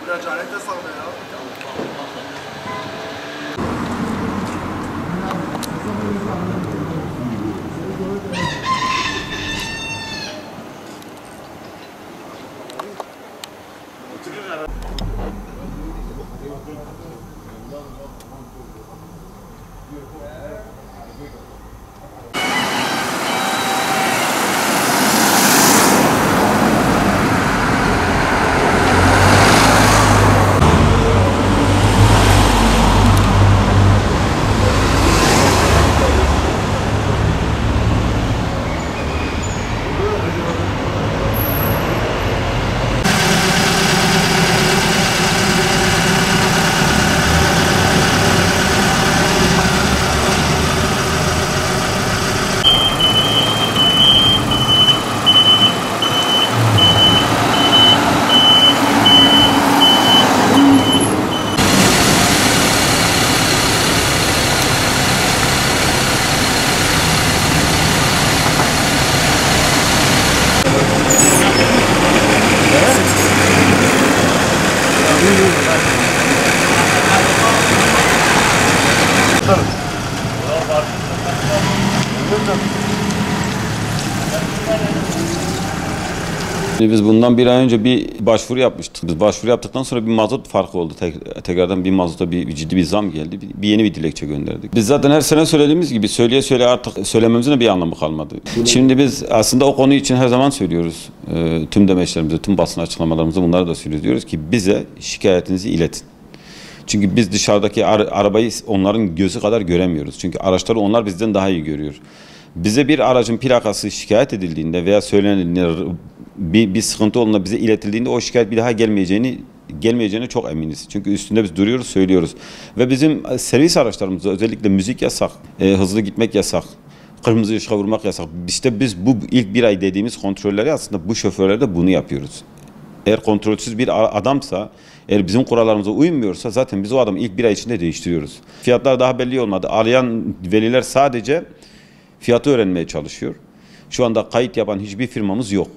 Ya Cahit de sağda ya. Biz bundan bir ay önce bir başvuru yapmıştık. Biz başvuru yaptıktan sonra bir mazot farkı oldu. Tekrardan bir mazota ciddi bir zam geldi. Yeni bir dilekçe gönderdik. Biz zaten her sene söylediğimiz gibi söyleye artık söylememizin de bir anlamı kalmadı. Şimdi biz aslında o konu için her zaman söylüyoruz. Tüm demeçlerimizi, tüm basın açıklamalarımızı bunları da söylüyoruz. Diyoruz ki bize şikayetinizi iletin. Çünkü biz dışarıdaki arabayı onların gözü kadar göremiyoruz. Çünkü araçları onlar bizden daha iyi görüyor. Bize bir aracın plakası şikayet edildiğinde veya söylenildiğinde bir sıkıntı olduğunda bize iletildiğinde o şikayet bir daha gelmeyeceğine çok eminiz. Çünkü üstünde biz duruyoruz, söylüyoruz. Ve bizim servis araçlarımızda özellikle müzik yasak, hızlı gitmek yasak, kırmızı ışığa vurmak yasak. İşte biz bu ilk bir ay dediğimiz kontrolleri aslında bu şoförlerde bunu yapıyoruz. Eğer kontrolsüz bir adamsa, eğer bizim kurallarımıza uymuyorsa zaten biz o adamı ilk bir ay içinde değiştiriyoruz. Fiyatlar daha belli olmadı. Arayan veliler sadece fiyatı öğrenmeye çalışıyor. Şu anda kayıt yapan hiçbir firmamız yok.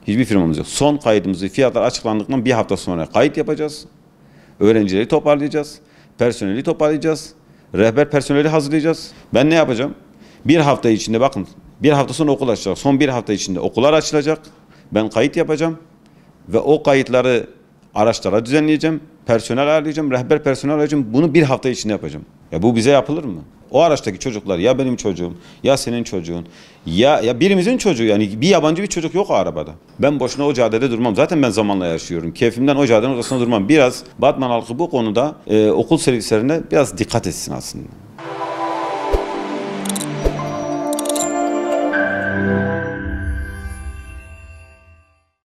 Hiçbir firmamız yok. Son kaydımızı fiyatlar açıklandıktan bir hafta sonra kayıt yapacağız. Öğrencileri toparlayacağız. Personeli toparlayacağız. Rehber personeli hazırlayacağız. Ben ne yapacağım? Bir hafta içinde bakın, bir hafta sonra okul açılacak. Son bir hafta içinde okullar açılacak. Ben kayıt yapacağım. Ve o kayıtları araçlara düzenleyeceğim. Personel ayarlayacağım. Rehber personel ayarlayacağım. Bunu bir hafta içinde yapacağım. Ya bu bize yapılır mı? O araçtaki çocuklar ya benim çocuğum, ya senin çocuğun, ya birimizin çocuğu, yani bir yabancı bir çocuk yok o arabada. Ben boşuna o caddede durmam. Zaten ben zamanla yaşıyorum. Keyfimden o caddenin ortasında durmam. Biraz Batman halkı bu konuda okul servislerine biraz dikkat etsin aslında.